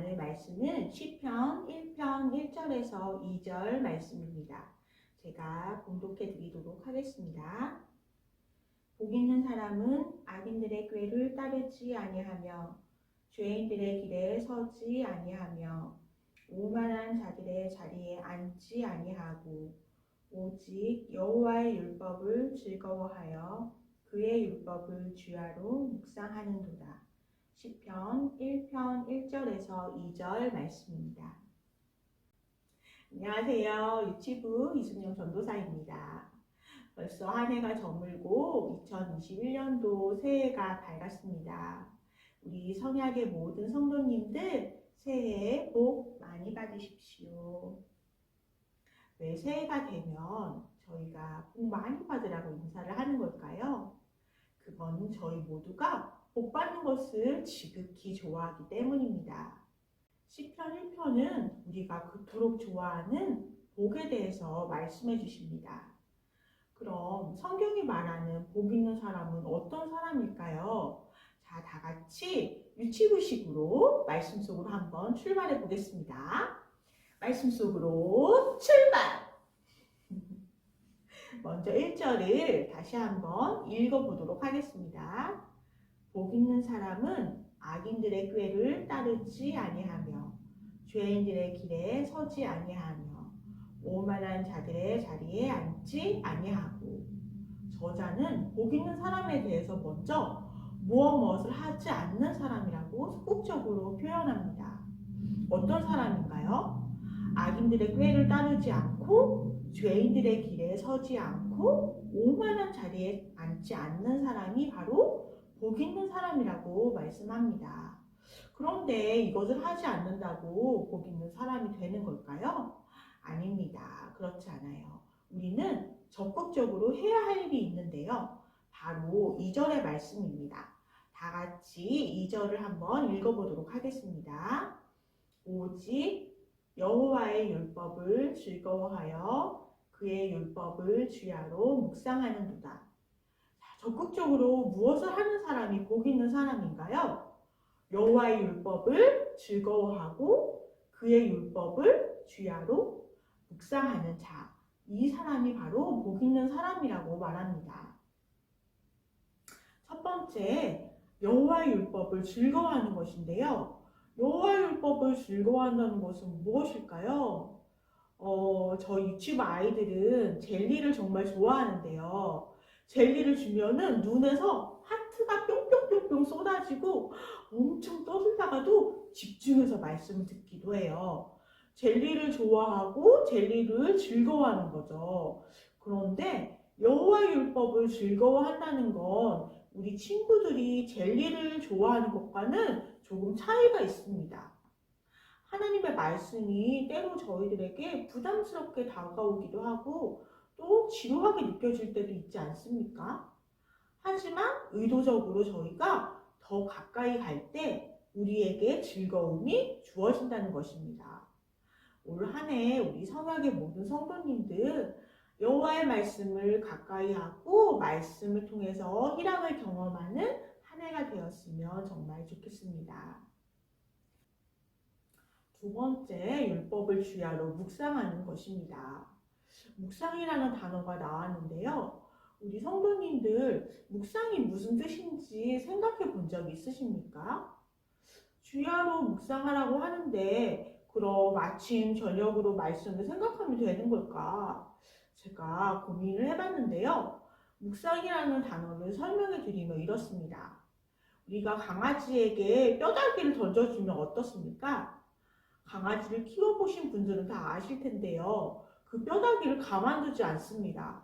나눌 말씀은 시편 1편 1절에서 2절 말씀입니다. 제가 봉독해 드리도록 하겠습니다. 복 있는 사람은 악인들의 꾀를 따르지 아니하며 죄인들의 길에 서지 아니하며 오만한 자들의 자리에 앉지 아니하고 오직 여호와의 율법을 즐거워하여 그의 율법을 주야로 묵상하는도다. 시편 1편 1절에서 2절 말씀입니다. 안녕하세요. 유치부 이순영 전도사입니다. 벌써 한 해가 저물고 2021년도 새해가 밝았습니다. 우리 성약의 모든 성도님들 새해 복 많이 받으십시오. 왜 새해가 되면 저희가 복 많이 받으라고 인사를 하는 걸까요? 그건 저희 모두가 복 받는 것을 지극히 좋아하기 때문입니다. 시편 1편은 우리가 그토록 좋아하는 복에 대해서 말씀해 주십니다. 그럼 성경이 말하는 복 있는 사람은 어떤 사람일까요? 자, 다 같이 유치부식으로 말씀 속으로 한번 출발해 보겠습니다. 말씀 속으로 출발! 먼저 1절을 다시 한번 읽어보도록 하겠습니다. 복 있는 사람은 악인들의 꾀를 따르지 아니하며 죄인들의 길에 서지 아니하며 오만한 자들의 자리에 앉지 아니하고. 저자는 복 있는 사람에 대해서 먼저 무엇을 하지 않는 사람이라고 소극적으로 표현합니다. 어떤 사람인가요? 악인들의 꾀를 따르지 않고 죄인들의 길에 서지 않고 오만한 자리에 앉지 않는 사람이 바로 복 있는 사람이라고 말씀합니다. 그런데 이것을 하지 않는다고 복 있는 사람이 되는 걸까요? 아닙니다. 그렇지 않아요. 우리는 적극적으로 해야 할 일이 있는데요. 바로 2절의 말씀입니다. 다 같이 2절을 한번 읽어보도록 하겠습니다. 오직 여호와의 율법을 즐거워하여 그의 율법을 주야로 묵상하는도다. 적극적으로 무엇을 하는 사람이 복 있는 사람인가요? 여호와의 율법을 즐거워하고 그의 율법을 주야로 묵상하는 자. 이 사람이 바로 복 있는 사람이라고 말합니다. 첫 번째, 여호와의 율법을 즐거워하는 것인데요. 여호와의 율법을 즐거워한다는 것은 무엇일까요? 저희 유치부 아이들은 젤리를 정말 좋아하는데요. 젤리를 주면은 눈에서 하트가 뿅뿅뿅뿅 쏟아지고 엄청 떠들다가도 집중해서 말씀을 듣기도 해요. 젤리를 좋아하고 젤리를 즐거워하는 거죠. 그런데 여호와의 율법을 즐거워한다는 건 우리 친구들이 젤리를 좋아하는 것과는 조금 차이가 있습니다. 하나님의 말씀이 때로 저희들에게 부담스럽게 다가오기도 하고 또 지루하게 느껴질 때도 있지 않습니까? 하지만 의도적으로 저희가 더 가까이 갈 때 우리에게 즐거움이 주어진다는 것입니다. 올 한 해 우리 성약의 모든 성도님들 여호와의 말씀을 가까이 하고 말씀을 통해서 희락을 경험하는 한 해가 되었으면 정말 좋겠습니다. 두 번째, 율법을 주야로 묵상하는 것입니다. 묵상이라는 단어가 나왔는데요. 우리 성도님들 묵상이 무슨 뜻인지 생각해 본 적 있으십니까? 주야로 묵상하라고 하는데 그럼 아침, 저녁으로 말씀을 생각하면 되는 걸까? 제가 고민을 해봤는데요. 묵상이라는 단어를 설명해 드리면 이렇습니다. 우리가 강아지에게 뼈다귀를 던져주면 어떻습니까? 강아지를 키워보신 분들은 다 아실 텐데요. 그 뼈다귀를 가만두지 않습니다.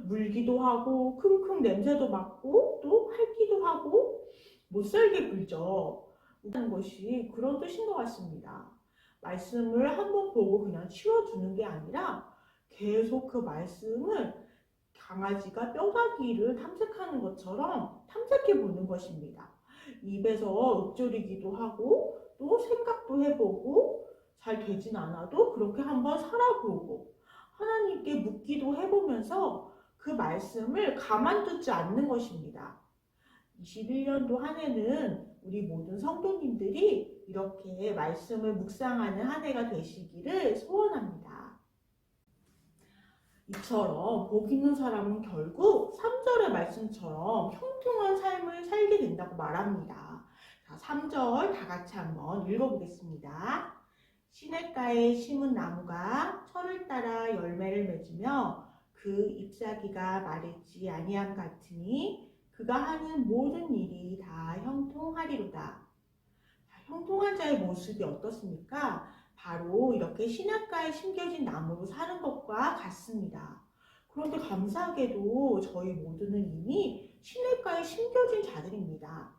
물기도 하고 킁킁 냄새도 맡고 또 핥기도 하고 못살게 굴죠. 하는 것이 그런 뜻인 것 같습니다. 말씀을 한번 보고 그냥 치워주는 게 아니라 계속 그 말씀을 강아지가 뼈다귀를 탐색하는 것처럼 탐색해 보는 것입니다. 입에서 읊조리기도 하고 또 생각도 해보고 잘 되진 않아도 그렇게 한번 살아보고 하나님께 묻기도 해보면서 그 말씀을 가만두지 않는 것입니다. 21년도 한 해는 우리 모든 성도님들이 이렇게 말씀을 묵상하는 한 해가 되시기를 소원합니다. 이처럼 복 있는 사람은 결국 3절의 말씀처럼 형통한 삶을 살게 된다고 말합니다. 자, 3절 다 같이 한번 읽어보겠습니다. 시냇가에 심은 나무가 철을 따라 열매를 맺으며 그 잎사귀가 마르지 아니함 같으니 그가 하는 모든 일이 다 형통하리로다. 형통한 자의 모습이 어떻습니까? 바로 이렇게 시냇가에 심겨진 나무로 사는 것과 같습니다. 그런데 감사하게도 저희 모두는 이미 시냇가에 심겨진 자들입니다.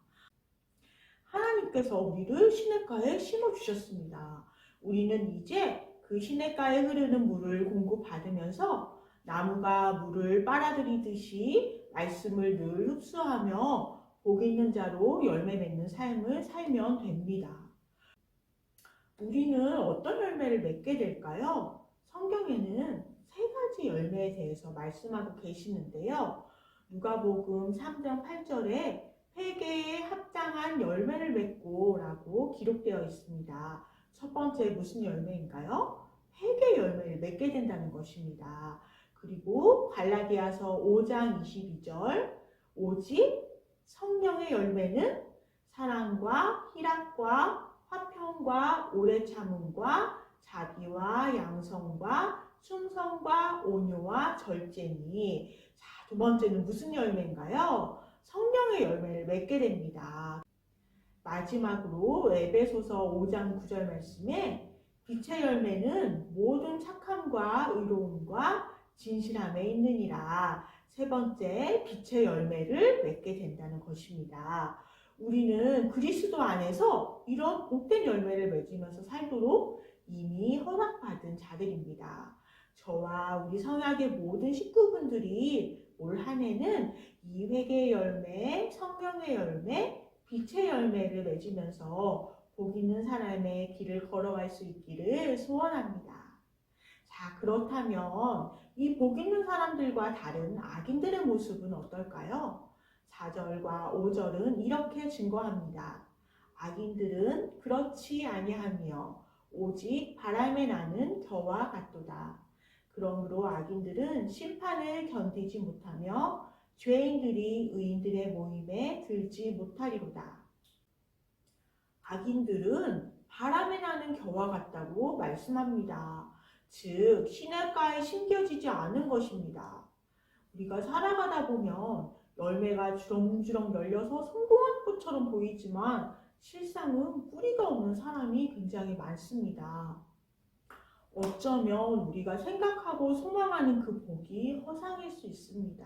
하나님께서 우리를 시냇가에 심어주셨습니다. 우리는 이제 그 시냇가에 흐르는 물을 공급받으면서 나무가 물을 빨아들이듯이 말씀을 늘 흡수하며 복 있는 자로 열매 맺는 삶을 살면 됩니다. 우리는 어떤 열매를 맺게 될까요? 성경에는 세 가지 열매에 대해서 말씀하고 계시는데요. 누가복음 3장 8절에 회개에 합당한 열매를 맺고 라고 기록되어 있습니다. 첫 번째 무슨 열매인가요? 회개 열매를 맺게 된다는 것입니다. 그리고 갈라디아서 5장 22절 오직 성령의 열매는 사랑과 희락과 화평과 오래 참음과 자비와 양성과 충성과 온유와 절제니. 자, 두 번째는 무슨 열매인가요? 성령의 열매를 맺게 됩니다. 마지막으로 에베소서 5장 9절 말씀에 빛의 열매는 모든 착함과 의로움과 진실함에 있느니라. 세 번째 빛의 열매를 맺게 된다는 것입니다. 우리는 그리스도 안에서 이런 복된 열매를 맺으면서 살도록 이미 허락받은 자들입니다. 저와 우리 성약의 모든 식구분들이 올 한 해는 이 회개의 열매, 성령의 열매, 빛의 열매를 맺으면서 복 있는 사람의 길을 걸어갈 수 있기를 소원합니다. 자, 그렇다면 이 복 있는 사람들과 다른 악인들의 모습은 어떨까요? 4절과 5절은 이렇게 증거합니다. 악인들은 그렇지 아니하며 오직 바람에 나는 겨와 같도다. 그러므로 악인들은 심판을 견디지 못하며 죄인들이 의인들의 모임에 들지 못하리로다. 악인들은 바람에 나는 겨와 같다고 말씀합니다. 즉 시냇가에 심겨지지 않은 것입니다. 우리가 살아가다 보면 열매가 주렁주렁 열려서 성공한 것처럼 보이지만 실상은 뿌리가 없는 사람이 굉장히 많습니다. 어쩌면 우리가 생각하고 소망하는 그 복이 허상일 수 있습니다.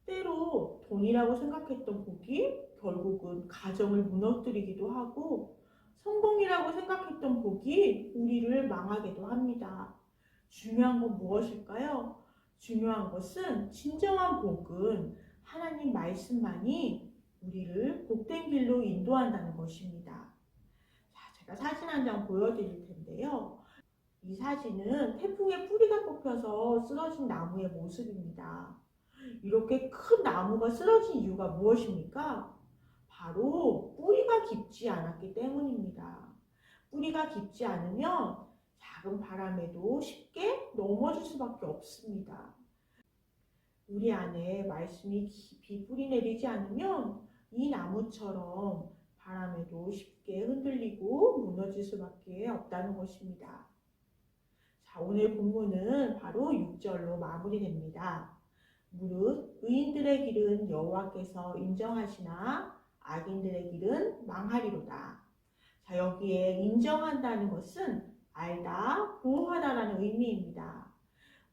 때로 돈이라고 생각했던 복이 결국은 가정을 무너뜨리기도 하고 성공이라고 생각했던 복이 우리를 망하기도 합니다. 중요한 건 무엇일까요? 중요한 것은 진정한 복은 하나님 말씀만이 우리를 복된 길로 인도한다는 것입니다. 자, 제가 사진 한 장 보여드릴 텐데요. 이 사진은 태풍에 뿌리가 뽑혀서 쓰러진 나무의 모습입니다. 이렇게 큰 나무가 쓰러진 이유가 무엇입니까? 바로 뿌리가 깊지 않았기 때문입니다. 뿌리가 깊지 않으면 작은 바람에도 쉽게 넘어질 수밖에 없습니다. 우리 안에 말씀이 깊이 뿌리 내리지 않으면 이 나무처럼 바람에도 쉽게 흔들리고 무너질 수밖에 없다는 것입니다. 자, 오늘 본문은 바로 6절로 마무리됩니다. 무릇 의인들의 길은 여호와께서 인정하시나 악인들의 길은 망하리로다. 자, 여기에 인정한다는 것은 알다, 보호하다라는 의미입니다.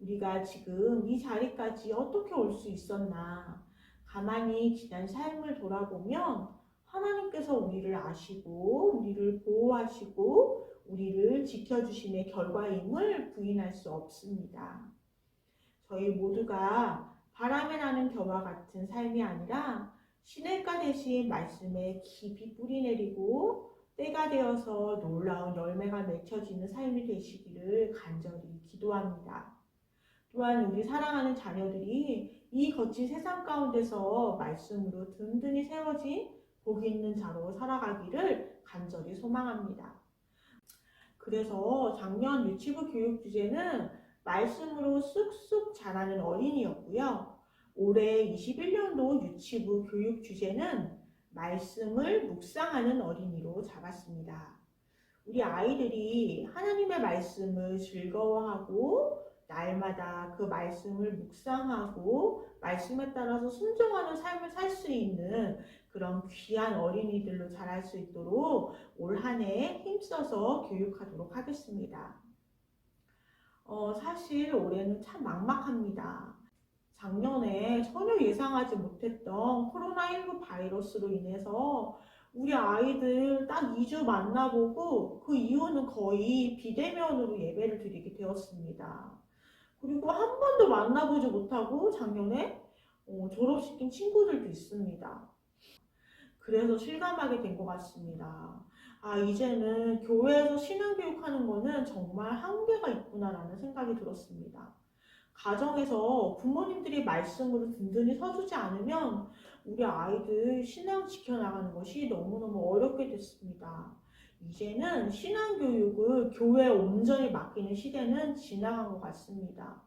우리가 지금 이 자리까지 어떻게 올 수 있었나? 가만히 지난 삶을 돌아보면 하나님께서 우리를 아시고 우리를 보호하시고 우리를 지켜주심의 결과임을 부인할 수 없습니다. 저희 모두가 바람에 나는 겨와 같은 삶이 아니라 시냇가 대신 말씀에 깊이 뿌리 내리고 때가 되어서 놀라운 열매가 맺혀지는 삶이 되시기를 간절히 기도합니다. 또한 우리 사랑하는 자녀들이 이 거친 세상 가운데서 말씀으로 든든히 세워진 복 있는 자로 살아가기를 간절히 소망합니다. 그래서 작년 유치부 교육 주제는 말씀으로 쑥쑥 자라는 어린이였고요. 올해 21년도 유치부 교육 주제는 말씀을 묵상하는 어린이로 잡았습니다. 우리 아이들이 하나님의 말씀을 즐거워하고 날마다 그 말씀을 묵상하고 말씀에 따라서 순종하는 삶을 살 수 있는 그런 귀한 어린이들로 자랄 수 있도록 올 한 해 힘써서 교육하도록 하겠습니다. 사실 올해는 참 막막합니다. 작년에 전혀 예상하지 못했던 코로나19 바이러스로 인해서 우리 아이들 딱 2주 만나보고 그 이후는 거의 비대면으로 예배를 드리게 되었습니다. 그리고 한 번도 만나보지 못하고 작년에 졸업시킨 친구들도 있습니다. 그래서 실감하게 된 것 같습니다. 이제는 교회에서 신앙교육하는 거는 정말 한계가 있구나라는 생각이 들었습니다. 가정에서 부모님들이 말씀으로 든든히 서주지 않으면 우리 아이들 신앙 지켜나가는 것이 너무너무 어렵게 됐습니다. 이제는 신앙교육을 교회에 온전히 맡기는 시대는 지나간 것 같습니다.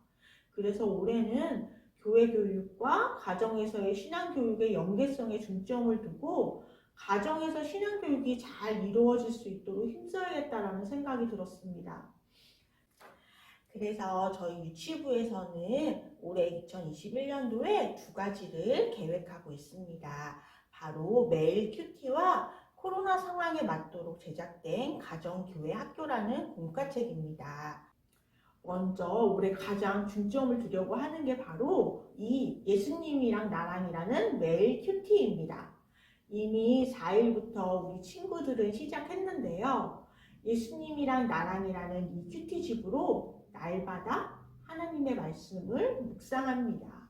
그래서 올해는 교회 교육과 가정에서의 신앙교육의 연계성에 중점을 두고 가정에서 신앙교육이 잘 이루어질 수 있도록 힘써야겠다라는 생각이 들었습니다. 그래서 저희 유치부에서는 올해 2021년도에 두 가지를 계획하고 있습니다. 바로 매일 큐티와 코로나 상황에 맞도록 제작된 가정교회 학교라는 공과책입니다. 먼저 올해 가장 중점을 두려고 하는 게 바로 이 예수님이랑 나랑이라는 매일 큐티입니다. 이미 4일부터 우리 친구들은 시작했는데요. 예수님이랑 나랑이라는 이 큐티집으로 날마다 하나님의 말씀을 묵상합니다.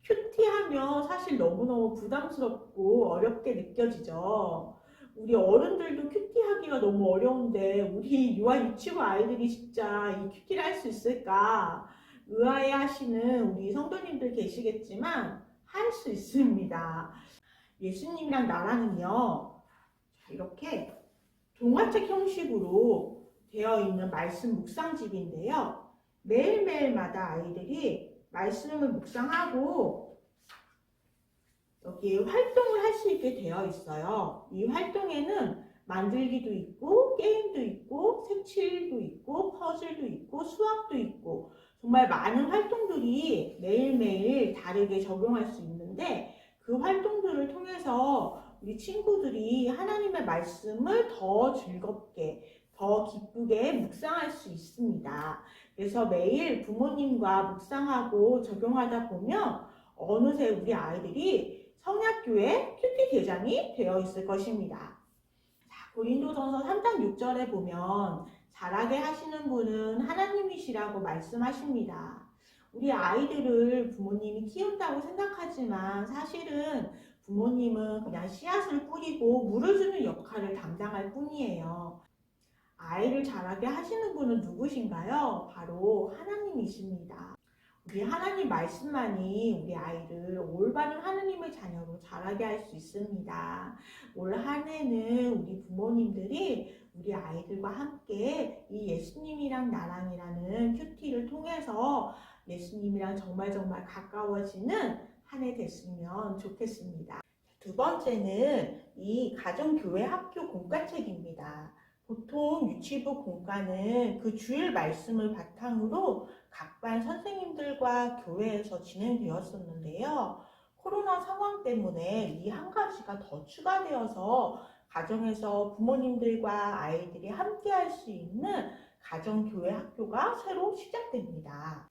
큐티하면 사실 너무너무 부담스럽고 어렵게 느껴지죠. 우리 어른들도 큐티하기가 너무 어려운데 우리 유아 유치부 아이들이 진짜 이 큐티를 할 수 있을까 의아해하시는 우리 성도님들 계시겠지만 할 수 있습니다. 예수님이랑 나랑은요, 이렇게 동화책 형식으로 되어 있는 말씀 묵상집인데요. 매일매일마다 아이들이 말씀을 묵상하고 여기 활동을 할 수 있게 되어 있어요. 이 활동에는 만들기도 있고 게임도 있고 색칠도 있고 퍼즐도 있고 수학도 있고 정말 많은 활동들이 매일매일 다르게 적용할 수 있는데 그 활동들을 통해서 우리 친구들이 하나님의 말씀을 더 즐겁게 더 기쁘게 묵상할 수 있습니다. 그래서 매일 부모님과 묵상하고 적용하다 보면 어느새 우리 아이들이 성약교회 큐티 대장이 되어 있을 것입니다. 고린도전서 3장 6절에 보면 잘하게 하시는 분은 하나님이시라고 말씀하십니다. 우리 아이들을 부모님이 키운다고 생각하지만 사실은 부모님은 그냥 씨앗을 뿌리고 물을 주는 역할을 담당할 뿐이에요. 아이를 자라게 하시는 분은 누구신가요? 바로 하나님이십니다. 우리 하나님 말씀만이 우리 아이를 올바른 하나님의 자녀로 자라게 할 수 있습니다. 올 한 해는 우리 부모님들이 우리 아이들과 함께 이 예수님이랑 나랑이라는 큐티를 통해서 예수님이랑 정말 가까워지는 한 해 됐으면 좋겠습니다. 두 번째는 이 가정교회 학교 공과책입니다. 보통 유치부 공과는 그 주일 말씀을 바탕으로 각 반 선생님들과 교회에서 진행되었었는데요. 코로나 상황 때문에 이 한 가지가 더 추가되어서 가정에서 부모님들과 아이들이 함께 할 수 있는 가정교회 학교가 새로 시작됩니다.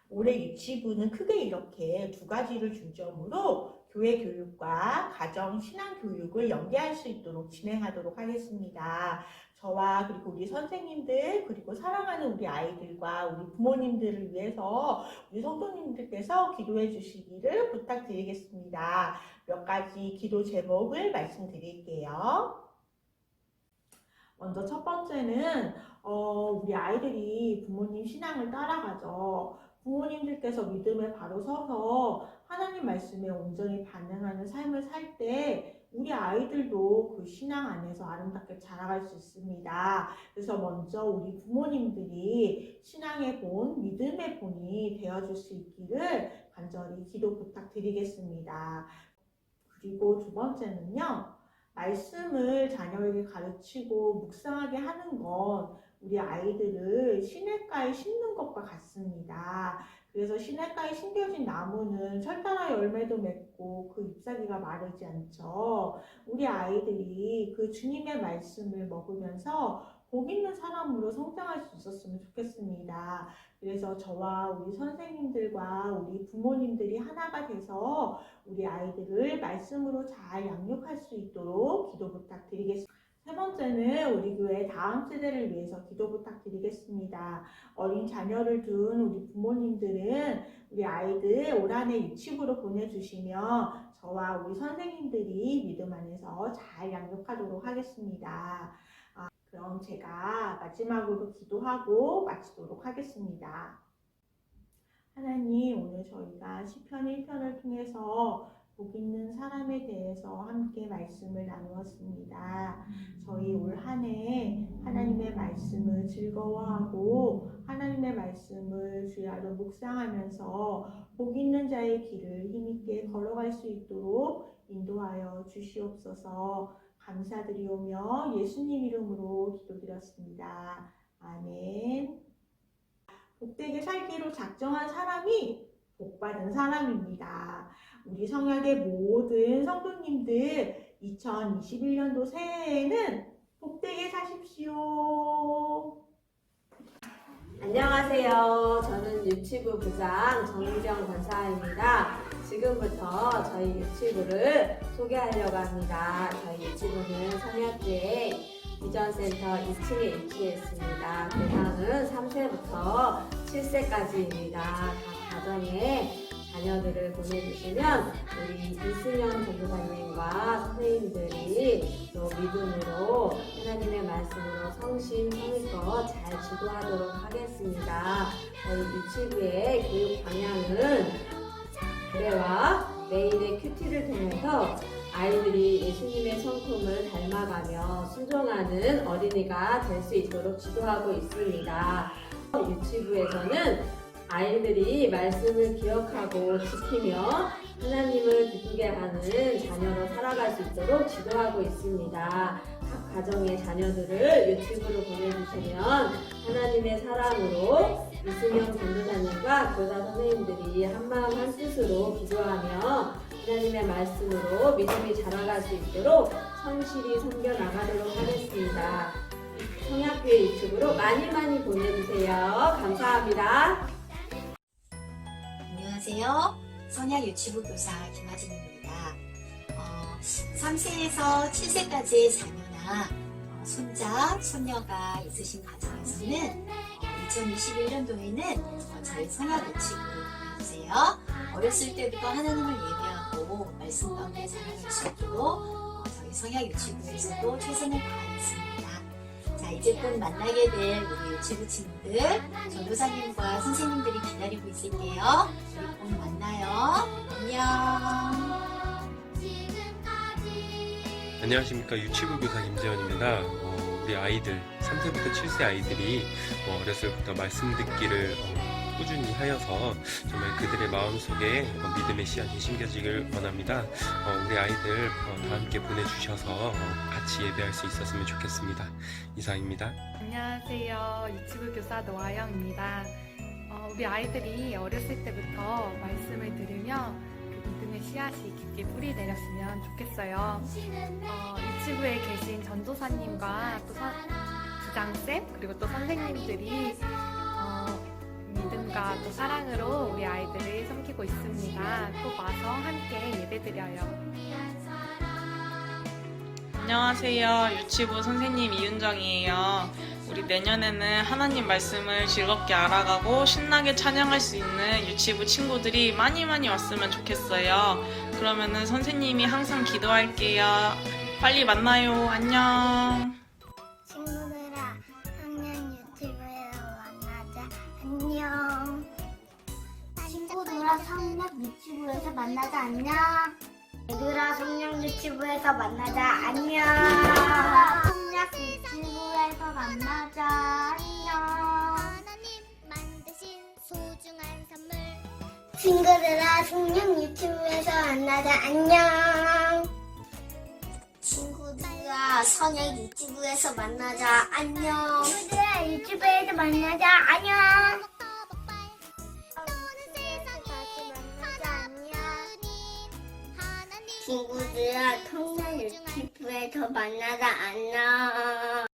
올해 유치부는 크게 이렇게 두 가지를 중점으로 교회 교육과 가정 신앙 교육을 연계할 수 있도록 진행하도록 하겠습니다. 저와 그리고 우리 선생님들 그리고 사랑하는 우리 아이들과 우리 부모님들을 위해서 우리 성도님들께서 기도해 주시기를 부탁드리겠습니다. 몇 가지 기도 제목을 말씀드릴게요. 먼저 첫 번째는 우리 아이들이 부모님 신앙을 따라가죠. 부모님들께서 믿음에 바로 서서 하나님 말씀에 온전히 반응하는 삶을 살 때 우리 아이들도 그 신앙 안에서 아름답게 자라갈 수 있습니다. 그래서 먼저 우리 부모님들이 신앙의 본, 믿음의 본이 되어줄 수 있기를 간절히 기도 부탁드리겠습니다. 그리고 두 번째는요, 말씀을 자녀에게 가르치고 묵상하게 하는 건 우리 아이들을 시냇가에 심는 것과 같습니다. 그래서 시냇가에 심겨진 나무는 철따라 열매도 맺고 그 잎사귀가 마르지 않죠. 우리 아이들이 그 주님의 말씀을 먹으면서 복 있는 사람으로 성장할 수 있었으면 좋겠습니다. 그래서 저와 우리 선생님들과 우리 부모님들이 하나가 돼서 우리 아이들을 말씀으로 잘 양육할 수 있도록 기도 부탁드리겠습니다. 세 번째는 우리 교회 다음 세대를 위해서 기도 부탁드리겠습니다. 어린 자녀를 둔 우리 부모님들은 우리 아이들 올 한 해 유치부로 보내주시면 저와 우리 선생님들이 믿음 안에서 잘 양육하도록 하겠습니다. 그럼 제가 마지막으로 기도하고 마치도록 하겠습니다. 하나님, 오늘 저희가 시편 1편을 통해서 복 있는 사람에 대해서 함께 말씀을 나누었습니다. 저희 올 한 해 하나님의 말씀을 즐거워하고 하나님의 말씀을 주야로 묵상하면서 복 있는 자의 길을 힘있게 걸어갈 수 있도록 인도하여 주시옵소서. 감사드리오며 예수님 이름으로 기도드렸습니다. 아멘. 복되게 살기로 작정한 사람이 복받은 사람입니다. 우리 성약의 모든 성도님들 2021년도 새해에는 복되게 사십시오. 안녕하세요. 저는 유치부 부장 정미정 권사입니다. 지금부터 저희 유치부를 소개하려고 합니다. 저희 유치부는 성약교회 비전센터 2층에 위치해 있습니다. 대상은 3세부터 7세까지입니다. 각 가정에 자녀들을 보내주시면 우리 이승현 전도사님과 선생님들이 또 믿음으로 하나님의 말씀으로 성심 성의껏 잘 지도하도록 하겠습니다. 저희 유치부의 교육 방향은 글레와 매일의 큐티를 통해서 아이들이 예수님의 성품을 닮아가며 순종하는 어린이가 될 수 있도록 지도하고 있습니다. 유치부에서는 아이들이 말씀을 기억하고 지키며 하나님을 기쁘게 하는 자녀로 살아갈 수 있도록 지도하고 있습니다. 각 가정의 자녀들을 유치부로 보내주시면 하나님의 사랑으로 이승영 전도사님과 교사 선생님들이 한마음 한뜻으로 기도하며 하나님의 말씀으로 믿음이 자라갈 수 있도록 성실히 섬겨나가도록 하겠습니다. 성약교회 유튜브로 많이 보내주세요. 감사합니다. 안녕하세요. 성약 유치부 교사 김하진입니다. 3세에서 7세까지의 자녀나 손자, 손녀가 있으신 가정에서는 2021년도에는 저희 성약 유치부 보내주세요. 어렸을 때부터 하나님을 예배하고 말씀 가운데 자라갈 수 있도록 저희 성약 유치부에서도 최선을 다하겠습니다. 자, 이제 곧 만나게 될 우리 유치부 친구들, 전도사님과 선생님들이 기다리고 있을게요. 우리 곧 만나요. 안녕. 안녕하십니까. 유치부 교사 김재원입니다. 우리 아이들 3세부터 7세 아이들이 어렸을 때부터 말씀 듣기를 꾸준히 하여서 정말 그들의 마음속에 믿음의 씨앗이 심겨지길 원합니다. 우리 아이들 다 함께 보내주셔서 같이 예배할 수 있었으면 좋겠습니다. 이상입니다. 안녕하세요. 유치부 교사 노아영입니다. 우리 아이들이 어렸을 때부터 말씀을 들으며 그 믿음의 씨앗이 깊게 뿌리 내렸으면 좋겠어요. 유치부에 계신 전도사님과 또 부장쌤 그리고 또 선생님들이 믿음과 또 사랑으로 우리 아이들을 섬기고 있습니다. 꼭 와서 함께 예배드려요. 안녕하세요. 유치부 선생님 이윤정이에요. 우리 내년에는 하나님 말씀을 즐겁게 알아가고 신나게 찬양할 수 있는 유치부 친구들이 많이 왔으면 좋겠어요. 그러면은 선생님이 항상 기도할게요. 빨리 만나요. 안녕. 친구들아, 학년 유튜브에 만나자. 안녕. 유치부에서 만나자 안녕. 얘들아 성령 유치부에서 만나자 안녕. 성령 유치부에서 만나자 안녕. 친구들아 성령 유치부에서 만나자 안녕. 친구들아, 선행 유튜브에서 만나자. 안녕. 친구들아 유치부에서 만나자 안녕. 친구들아 성령 유치부에서 만나자 안녕.